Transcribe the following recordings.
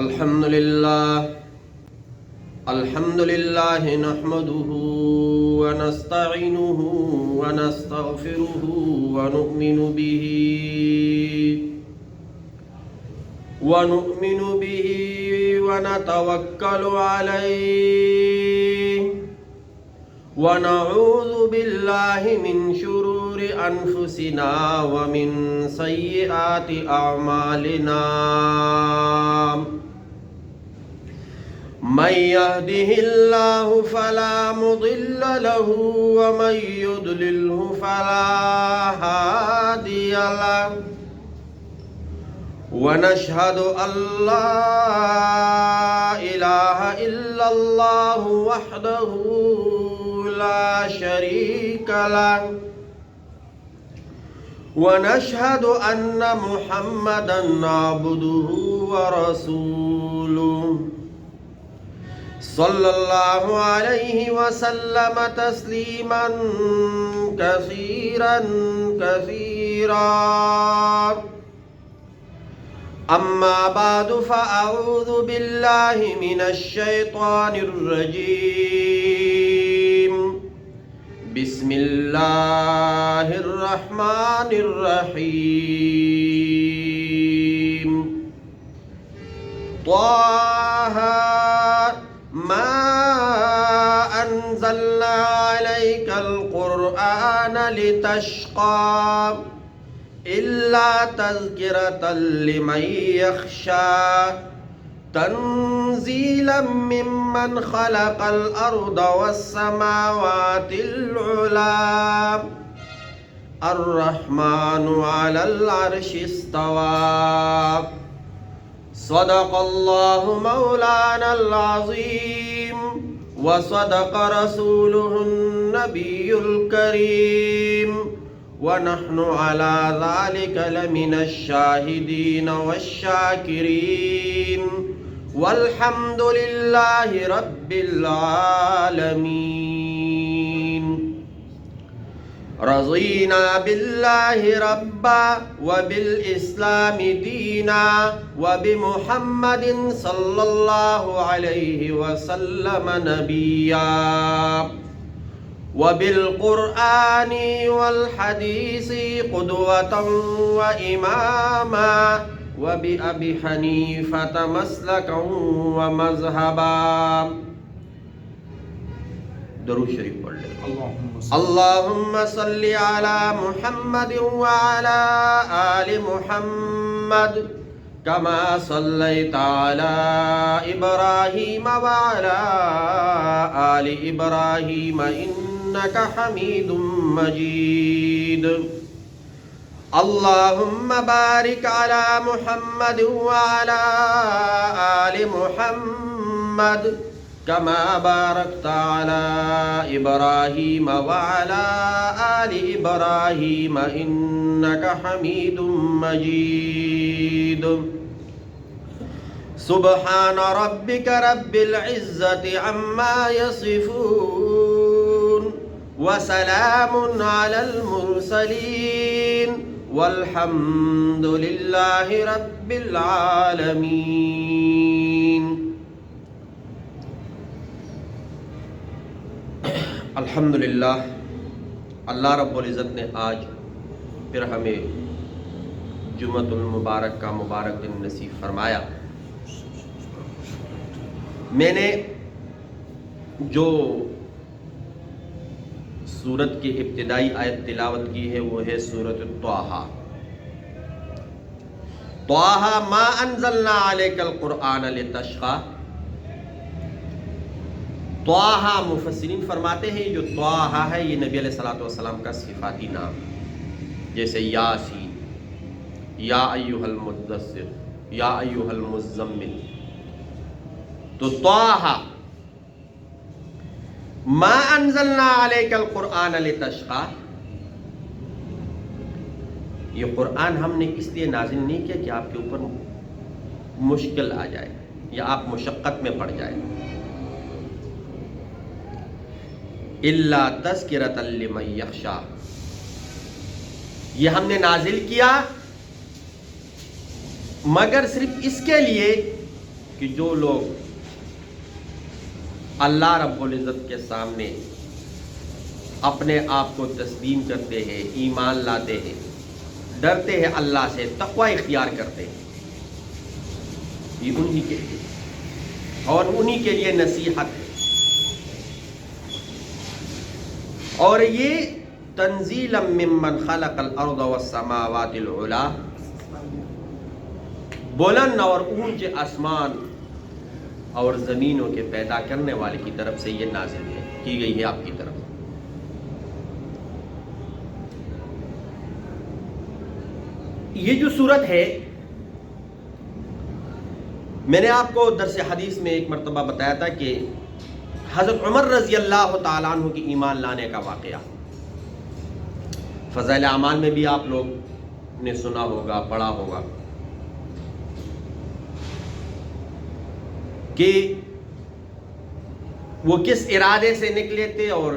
الحمد لله نحمده ونستعينه ونستغفره ونؤمن به ونتوكل عليه ونعوذ بالله من شرور أنفسنا ومن سيئات أعمالنا من يهده الله فلا مضل له ومن يضلله فلا هادي له ونشهد أن لا إله إلا الله وحده لا شريك له ونشهد أن محمدا عبده ورسوله صلى الله عليه وسلم تسليما كثيرا أما بعد فأعوذ بالله من الشيطان الرجيم بسم الله الرحمن الرحيم طه ما أنزلنا عليك القرآن لتشقى إلا تذكرة لمن يخشى تنزيلا ممن خلق الأرض والسماوات العلى الرحمن على العرش استوى صدق الله مولانا العظيم وصدق رسوله النبي الكريم ونحن على ذلك لمن الشاهدين والشاكرين والحمد لله رب العالمين رضينا بالله ربا وبالإسلام دينا وبمحمد صلى الله عليه وسلم نبيا وبالقرآن والحديث قدوة وإماما وبأبي حنيفة مسلكا ومذهبا درود شریف پڑھ لیں اللهم صل على محمد وعلى آل محمد كما صليت على إبراهيم وعلى آل إبراهيم إنك حميد مجيد اللهم بارك على محمد وعلى آل محمد كما باركت على إبراهيم وعلى آل إبراهيم إنك حميد مجيد سبحان ربك رب العزة عما يصفون وسلام على المرسلين والحمد لله رب العالمين الحمدللہ اللہ رب العزت نے آج پھر ہمیں جمعۃ المبارک کا مبارک دن نصیب فرمایا۔ میں نے جو سورت کی ابتدائی آیت تلاوت کی ہے وہ ہے سورۃ طٰہٰ۔ طٰہٰ ما انزلنا علیک القرآن لتشقیٰ۔ طٰہٰ مفسرین فرماتے ہیں جو طٰہٰ ہے یہ نبی علیہ السلام کا صفاتی نام، جیسے یاسین، یا ایھا المدثر، یا ایھا المزمل۔ تو طٰہٰ ما انزلنا علیک القرآن لتشقیٰ، یہ قرآن ہم نے اس لیے نازل نہیں کیا کہ آپ کے اوپر مشکل آ جائے یا آپ مشقت میں پڑ جائیں۔ الا تذکرۃ لمن یخشیٰ، یہ ہم نے نازل کیا مگر صرف اس کے لیے کہ جو لوگ اللہ رب العزت کے سامنے اپنے آپ کو تسلیم کرتے ہیں، ایمان لاتے ہیں، ڈرتے ہیں اللہ سے، تقوی اختیار کرتے ہیں، یہ انہی کے لیے اور انہی کے لیے نصیحت ہے۔ اور یہ تنزیلا ممن خلق الارض والسماوات العلا، بلند اور اونچے آسمان اور زمینوں کے پیدا کرنے والے کی طرف سے یہ نازل ہے، کی گئی ہے آپ کی طرف۔ یہ جو صورت ہے، میں نے آپ کو درس حدیث میں ایک مرتبہ بتایا تھا کہ حضرت عمر رضی اللہ تعالیٰ عنہ کی ایمان لانے کا واقعہ فضائل اعمال میں بھی آپ لوگ نے سنا ہوگا، پڑھا ہوگا کہ وہ کس ارادے سے نکلے تھے اور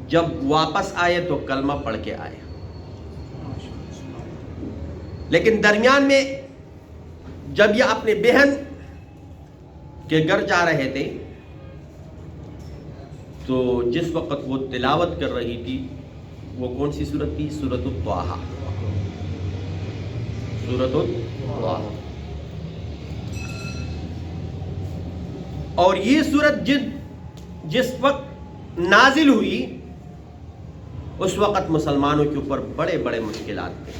جب واپس آئے تو کلمہ پڑھ کے آئے، لیکن درمیان میں جب یہ اپنے بہن کے گھر جا رہے تھے تو جس وقت وہ تلاوت کر رہی تھی وہ کون سی سورت تھی؟ سورۃ الطٰہٰ، سورۃ الطٰہٰ۔ اور یہ سورت جس وقت نازل ہوئی اس وقت مسلمانوں کے اوپر بڑے بڑے مشکلات تھے۔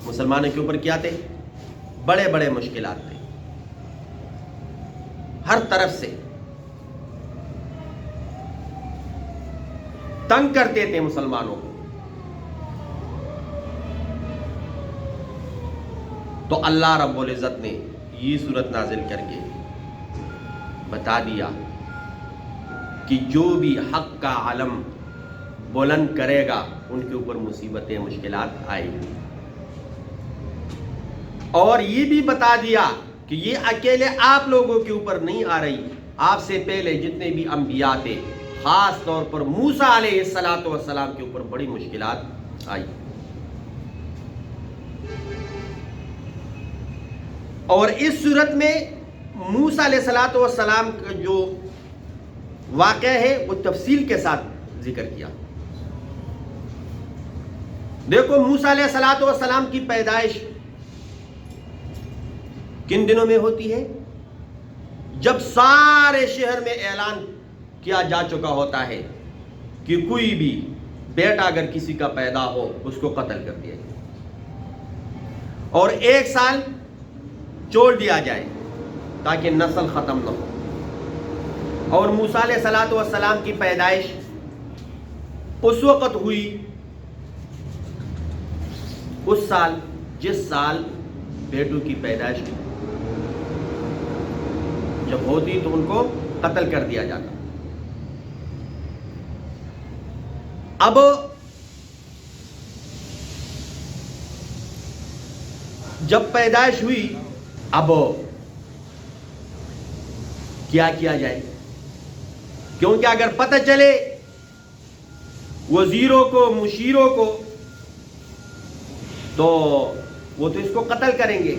مسلمانوں کے اوپر کیا تھے؟ بڑے بڑے مشکلات تھے، ہر طرف سے تنگ کرتے تھے مسلمانوں کو۔ تو اللہ رب العزت نے یہ صورت نازل کر کے بتا دیا کہ جو بھی حق کا علم بلند کرے گا ان کے اوپر مصیبتیں، مشکلات آئیں گی، اور یہ بھی بتا دیا کہ یہ اکیلے آپ لوگوں کے اوپر نہیں آ رہی، آپ سے پہلے جتنے بھی انبیاء تھے، خاص طور پر موسیٰ علیہ السلام کے اوپر بڑی مشکلات آئی۔ اور اس صورت میں موسیٰ علیہ السلام کا جو واقعہ ہے وہ تفصیل کے ساتھ ذکر کیا۔ دیکھو موسیٰ علیہ السلام کی پیدائش کن دنوں میں ہوتی ہے؟ جب سارے شہر میں اعلان کیا جا چکا ہوتا ہے کہ کوئی بھی بیٹا اگر کسی کا پیدا ہو اس کو قتل کر دیا جائے اور 1 سال چھوڑ دیا جائے تاکہ نسل ختم نہ ہو۔ اور موسیٰ علیہ السلام کی پیدائش اس وقت ہوئی، اس سال جس سال بیٹوں کی پیدائش جب ہوتی تو ان کو قتل کر دیا جاتا۔ اب جب پیدائش ہوئی، اب کیا کیا جائے؟ کیونکہ اگر پتہ چلے وزیروں کو، مشیروں کو، تو وہ تو اس کو قتل کریں گے۔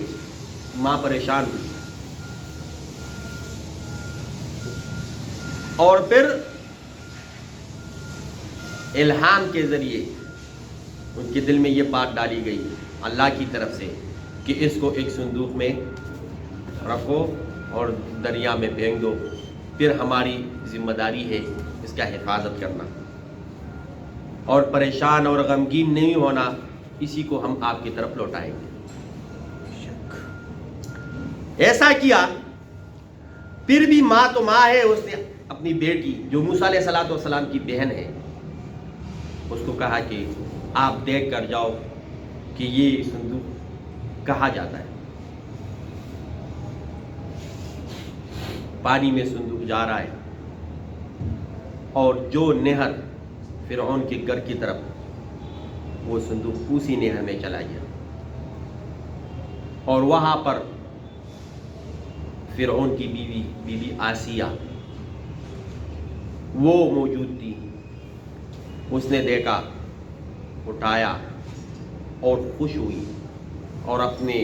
ماں پریشان ہوئی اور پھر الہام کے ذریعے ان کے دل میں یہ بات ڈالی گئی اللہ کی طرف سے کہ اس کو ایک صندوق میں رکھو اور دریا میں پھینک دو، پھر ہماری ذمہ داری ہے اس کا حفاظت کرنا، اور پریشان اور غمگین نہیں ہونا، اسی کو ہم آپ کی طرف لوٹائیں گے۔ ایسا کیا، پھر بھی ماں تو ماں ہے، اس نے اپنی بیٹی جو موسیٰ علیہ السلام کی بہن ہے اس کو کہا کہ آپ دیکھ کر جاؤ کہ یہ صندوق کہا جاتا ہے۔ پانی میں صندوق جا رہا ہے اور جو نہر فرعون کے گھر کی طرف، وہ صندوق اسی نہر میں چلا گیا اور وہاں پر فرعون کی بیوی آسیہ وہ موجود تھی۔ اس نے دیکھا، اٹھایا اور خوش ہوئی اور اپنے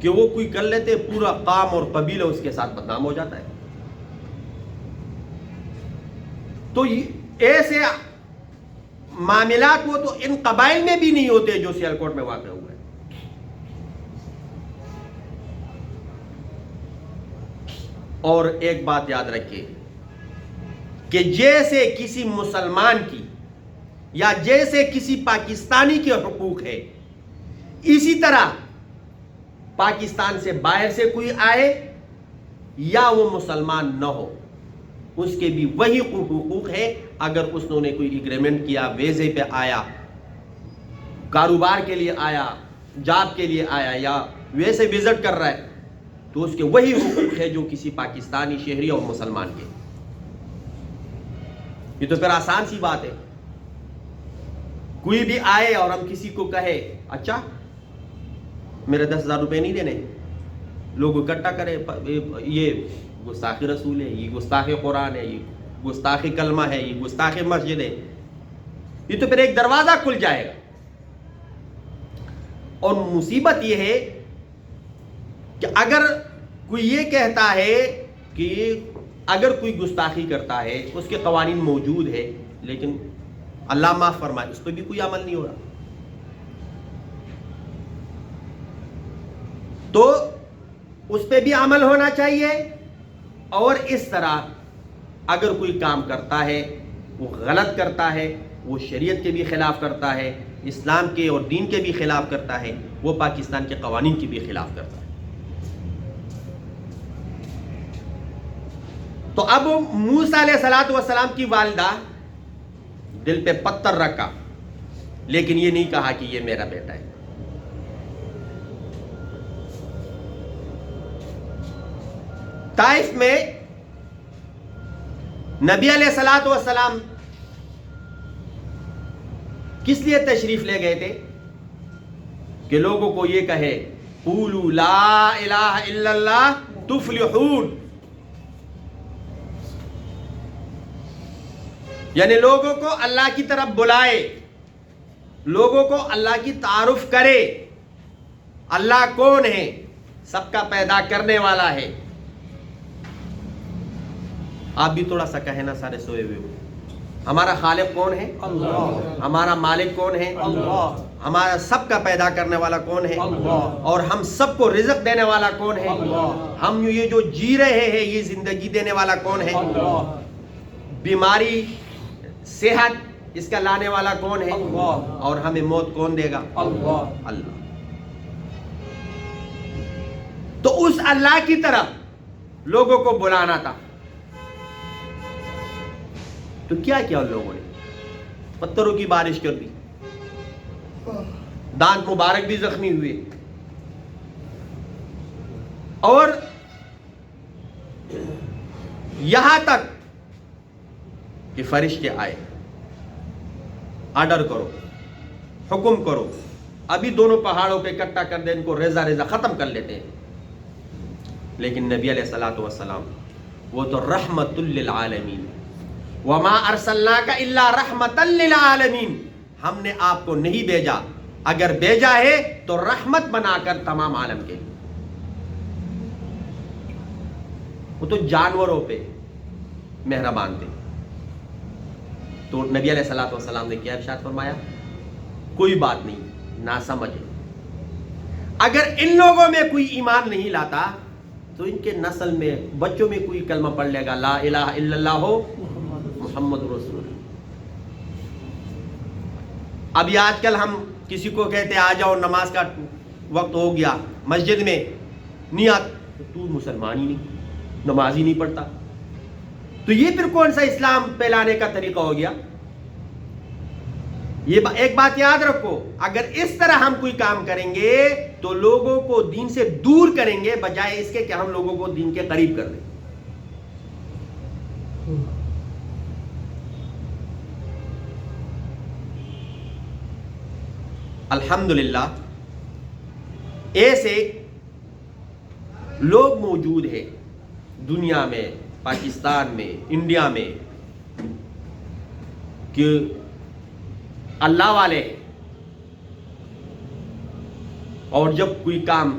کہ وہ کوئی کر لیتے پورا قوم اور قبیلہ اس کے ساتھ بدنام ہو جاتا ہے. تو ایسے معاملات وہ تو ان قبائل میں بھی نہیں ہوتے جو سیالکوٹ میں واقع ہوئے. اور ایک بات یاد رکھیے کہ جیسے کسی مسلمان کی یا جیسے کسی پاکستانی کے حقوق ہے، اسی طرح پاکستان سے باہر سے کوئی آئے یا وہ مسلمان نہ ہو، اس کے بھی وہی حقوق ہے. اگر اس نے کوئی ایگریمنٹ کیا، ویزے پہ آیا، کاروبار کے لیے آیا، جاب کے لیے آیا یا ویسے وزٹ کر رہا ہے، تو اس کے وہی حقوق ہے جو کسی پاکستانی شہری اور مسلمان کے. یہ تو پھر آسان سی بات ہے. کوئی بھی آئے اور ہم کسی کو کہے اچھا میرے 10,000 روپے نہیں دینے، لوگ اکٹھا کرے، یہ گستاخی رسول ہے، یہ گستاخی قرآن ہے، یہ گستاخی کلمہ ہے، یہ گستاخی مسجد ہے، یہ تو پھر ایک دروازہ کھل جائے گا. اور مصیبت یہ ہے کہ اگر کوئی یہ کہتا ہے کہ اگر کوئی گستاخی کرتا ہے اس کے قوانین موجود ہے، لیکن اللہ معاف فرمائے اس پہ بھی کوئی عمل نہیں ہو رہا، تو اس پہ بھی عمل ہونا چاہیے. اور اس طرح اگر کوئی کام کرتا ہے، وہ غلط کرتا ہے، وہ شریعت کے بھی خلاف کرتا ہے، اسلام کے اور دین کے بھی خلاف کرتا ہے، وہ پاکستان کے قوانین کے بھی خلاف کرتا ہے. تو اب موسیٰ علیہ السلام کی والدہ دل پہ پتھر رکھا، لیکن یہ نہیں کہا کہ یہ میرا بیٹا ہے. طائف میں نبی علیہ السلام کس لیے تشریف لے گئے تھے؟ کہ لوگوں کو یہ کہے قولوا لا الہ الا اللہ تفلحون، یعنی لوگوں کو اللہ کی طرف بلائے، لوگوں کو اللہ کی تعارف کرے. اللہ کون ہے؟ سب کا پیدا کرنے والا ہے. آپ بھی تھوڑا سا کہیں نا، سارے سوئے ہوئے ہو. ہمارا خالق کون ہے؟ اللہ. ہمارا مالک کون ہے؟ اللہ. ہمارا سب کا پیدا کرنے والا کون ہے؟ اللہ. اور ہم سب کو رزق دینے والا کون ہے؟ اللہ. ہم یہ جو جی رہے ہیں یہ زندگی دینے والا کون ہے؟ اللہ. بیماری صحت اس کا لانے والا کون ہے؟ اللہ. اور ہمیں موت کون دے گا؟ اللہ. اللہ. تو اس اللہ کی طرف لوگوں کو بلانا تھا. تو کیا کیا ان لوگوں نے؟ پتھروں کی بارش کر دی، دانت مبارک بھی زخمی ہوئے، اور یہاں تک کہ فرشتے آئے، آرڈر کرو، حکم کرو، ابھی دونوں پہاڑوں پہ اکٹھا کر دیں، ان کو ریزہ ریزہ ختم کر لیتے ہیں. لیکن نبی علیہ السلام وہ تو رحمت للعالمین، وما ارسلناک الا رحمتا للعالمین، ہم نے آپ کو نہیں بھیجا، اگر بھیجا ہے تو رحمت بنا کر تمام عالم کے. وہ تو جانوروں پہ مہربان تھے. تو نبی علیہ السلام نے کیا ارشاد فرمایا؟ کوئی بات نہیں، نہ سمجھ، اگر ان لوگوں میں کوئی ایمان نہیں لاتا تو ان کے نسل میں بچوں میں کوئی کلمہ پڑھ لے گا لا الہ الا اللہ ہو محمد رسول اللہ. ابھی آج کل ہم کسی کو کہتے آ جاؤ نماز کا وقت ہو گیا مسجد میں نہیں آتا، تو مسلمان ہی نہیں، نماز ہی نہیں پڑھتا. تو یہ پھر کون سا اسلام پھیلانے کا طریقہ ہو گیا؟ یہ ایک بات یاد رکھو، اگر اس طرح ہم کوئی کام کریں گے تو لوگوں کو دین سے دور کریں گے، بجائے اس کے کہ ہم لوگوں کو دین کے قریب کر دیں. الحمدللہ ایسے لوگ موجود ہیں دنیا میں، پاکستان میں، انڈیا میں، کہ اللہ والے ہیں، اور جب کوئی کام